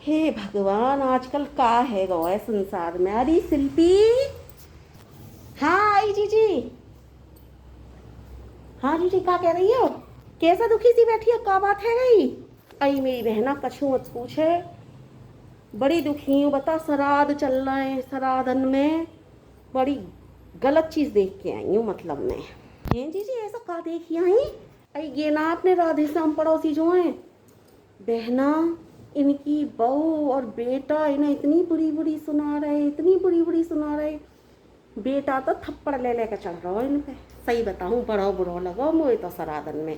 हे भगवान, आजकल का है गो है संसार में। अरे शिल्पी, हाँ आई जीजी। हाँ जीजी, क्या कह रही हो? कैसा दुखी सी बैठी हो, क्या बात है गई? आई मेरी बहना, कछू मत पूछे, बड़ी दुखी हूँ। बता, श्राद्ध चल रहे हैं, श्राद्धन में बड़ी गलत चीज देख के आई हूँ। मतलब में हैं जीजी, ऐसा क्या देखी आई? आई ये ना अपने राधे श्याम पड़ोसी जो हैं बहना, इनकी बहू और बेटा इन्हें इतनी बुरी बुरी सुना रहे, इतनी बुरी बुरी सुना रहे। बेटा तो थप्पड़ ले लेकर चढ़ रहा हो इन पे। सही बताऊँ, बड़ा बुरा लगा मुझे तो श्राद्धन में।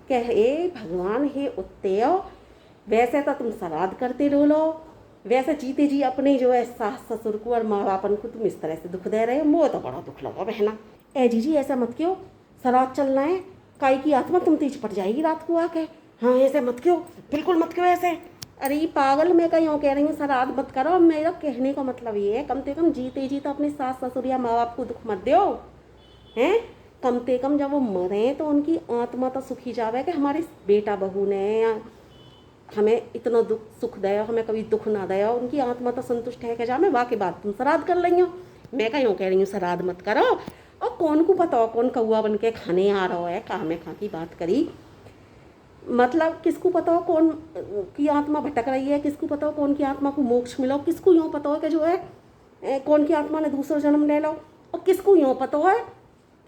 कह हे भगवान, हे उत्तेव, वैसे तो तुम श्राद्ध करते डोलो, वैसे जीते जी अपने जो है सास ससुर को और माँ बापन को तुम इस तरह से दुख दे रहे हो। मुझे तो बड़ा दुख लगा बहना। ए जीजी, ऐसा मत क्यों, श्राद्ध चल रहे हैं, काई की आत्मा तुम तेज पड़ जाएगी रात को आके। हाँ ऐसे मत क्यों, बिल्कुल मत क्यों ऐसे। अरे पागल, मैं कहीं कह रही हूँ श्राद्ध मत करो। मेरा कहने का मतलब ये है, कम से कम जीते जी तो अपने सास ससुर या माँ बाप को दुख मत दो हैं। कम से कम जब वो मरे तो उनकी आत्मा तो सुखी जावे कि हमारे बेटा बहू ने या हमें इतना दुख सुख दया, हमें कभी दुख ना दया, उनकी आत्मा तो संतुष्ट है कि जा मैं वाकई बात तुम श्राद्ध कर रही हो। मैं कहीं कह रही हूँ श्राद्ध मत करो। और कौन को पता हो कौन कौआ बन के खाने आ रहा है, कहाँ में कहाँ की बात करी। मतलब किसको पता हो कौन की आत्मा भटक रही है, किसको पता हो कौन की आत्मा को मोक्ष मिला, किसको यूँ पता हो कि जो है कौन की आत्मा ने दूसरा जन्म ले लो, और किसको यूँ पता है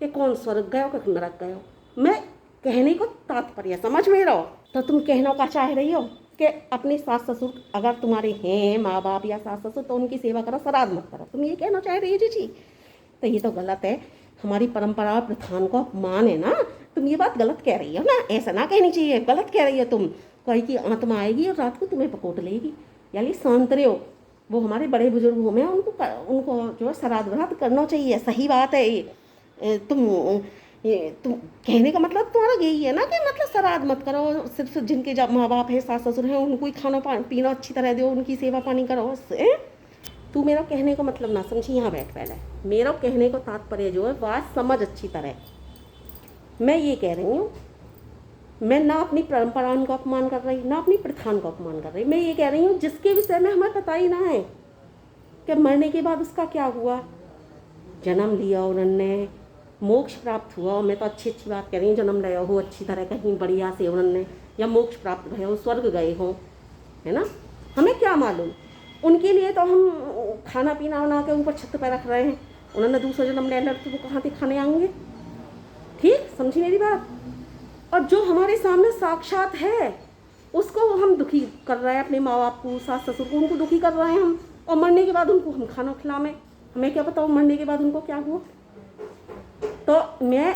कि कौन स्वर्ग गयो कि नरक गयो। मैं कहने को तात्पर्य समझ में रहो। तो तुम कहना का चाह रही हो कि अपने सास ससुर अगर तुम्हारे हैं माँ बाप या सास ससुर तो उनकी सेवा करो, श्राद्ध मत करो, तुम ये कहना चाह रही हो जी? तो ये तो गलत है, हमारी परंपरा प्रधान को अपमान है ना। तुम ये बात गलत कह रही हो ना, ऐसा ना कहनी चाहिए, गलत कह रही हो तुम। कोई की आत्मा आएगी और रात को तुम्हें पकोट लेगी। यानी शांत रहो, वो हमारे बड़े बुजुर्ग में उनको जो है श्राद्ध व्रत करना चाहिए। सही बात है ये। तुम कहने का मतलब तुम्हारा यही है ना कि मतलब श्राद्ध मत करो, सिर्फ जिनके जब माँ बाप है सास ससुर हैं उनको ही खाना पीना अच्छी तरह दो, उनकी सेवा पानी करो। तू मेरा कहने का मतलब ना समझी, यहाँ बैठ पहले। मेरा कहने का तात्पर्य जो है बात समझ अच्छी तरह। मैं ये कह रही हूँ, मैं ना अपनी परंपराओं का अपमान कर रही, ना अपनी प्रथाओं का अपमान कर रही। मैं ये कह रही हूँ जिसके विषय में हमें पता ही ना है कि मरने के बाद उसका क्या हुआ। जन्म लिया उन्होंने, मोक्ष प्राप्त हुआ, मैं तो अच्छी अच्छी बात कह रही हूँ, जन्म लिया हो अच्छी तरह कहीं बढ़िया से उन्होंने, या मोक्ष प्राप्त भये हो, स्वर्ग गए हो, है ना। हमें क्या मालूम, उनके लिए तो हम खाना पीना बना के ऊपर छत पर रख रहे हैं। उन्होंने दूसरा जन्म ले लिया तो वो कहाँ से खाने आएंगे? ठीक समझी मेरी बात। और जो हमारे सामने साक्षात है उसको हम दुखी कर रहे हैं, अपने माँ बाप को सास ससुर को, उनको दुखी कर रहे हैं हम। और मरने के बाद उनको हम खाना खिलाएं, हमें क्या पता मरने के बाद उनको क्या हुआ। तो मैं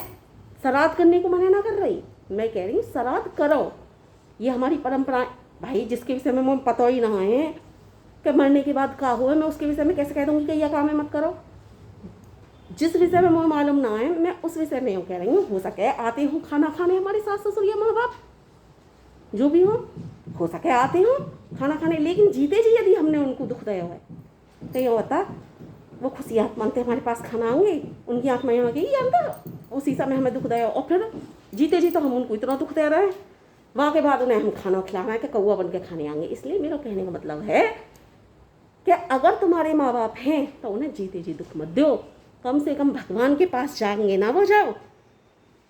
श्राद्ध करने को मना ना कर रही, मैं कह रही हूँ श्राद्ध करो, ये हमारी परंपरा। भाई जिसके विषय में मुझे पता ही ना है कि मरने के बाद क्या हुआ, मैं उसके विषय में कैसे कह दूँगी कि यह काम है मत करो। जिस विषय में मुझे मालूम ना है मैं उस विषय में यूँ कह रही हूँ। हो सके आते हूँ खाना खाने हमारे सास ससुर या माँ बाप जो भी हो सके आते हूँ खाना खाने, लेकिन जीते जी यदि हमने उनको दुख दिया है तो ये होता वो खुशी आत्मानते हमारे पास खाना आएंगे, उनकी आत्मा यहाँ गई अंदर उसी समय हमें दुख दिया, और फिर जीते जी तो हम उनको इतना दुख दे रहे हैं, वहाँ के बाद उन्हें हम खाना खिला रहे हैं कि कौआ बन के खाने आएंगे। इसलिए मेरा कहने का मतलब है कि अगर तुम्हारे माँ बाप हैं तो उन्हें जीते जी दुख मत दो, कम से कम भगवान के पास जाएंगे ना वो जाओ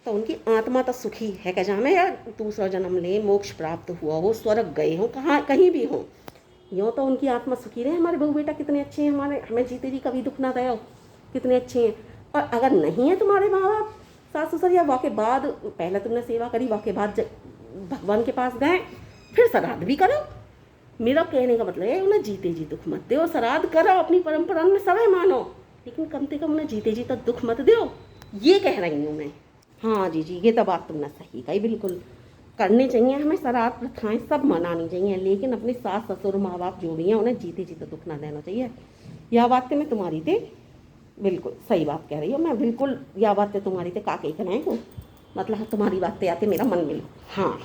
तो उनकी आत्मा तो सुखी है कि जाने यार दूसरा जन्म ले, मोक्ष प्राप्त हुआ हो, स्वर्ग गए हो, कहाँ कहीं भी हो, यूँ तो उनकी आत्मा सुखी रहे। हमारे बहू बेटा कितने अच्छे हैं, हमारे हमें जीते जी कभी दुख ना दया, कितने अच्छे हैं। और अगर नहीं है तुम्हारे माँ बाप सास ससुर, या वाके बाद पहले तुमने सेवा करी, वाके बाद भगवान के पास गए, फिर श्राद्ध भी करो। मेरा कहने का मतलब है उन्हें जीते जी दुख मत दो, श्राद्ध करो, अपनी परंपरा में समय मानो, लेकिन कम से कम उन्हें जीते जी तक दुख मत दो, ये कह रही हूँ मैं। हाँ जी, ये तो बात तुमने सही कही, बिल्कुल करनी चाहिए हमें श्राद्ध प्रथाएँ सब मनानी चाहिए, लेकिन अपने सास ससुर माँ बाप जो भी हैं उन्हें जीते जी तो दुख ना देना चाहिए। यह बात मैं तुम्हारी थे बिल्कुल सही बात कह रही हो, मैं बिल्कुल यह बातें तुम्हारी थे काके करें को, मतलब तुम्हारी बातें आते मेरा मन मिल। हाँ।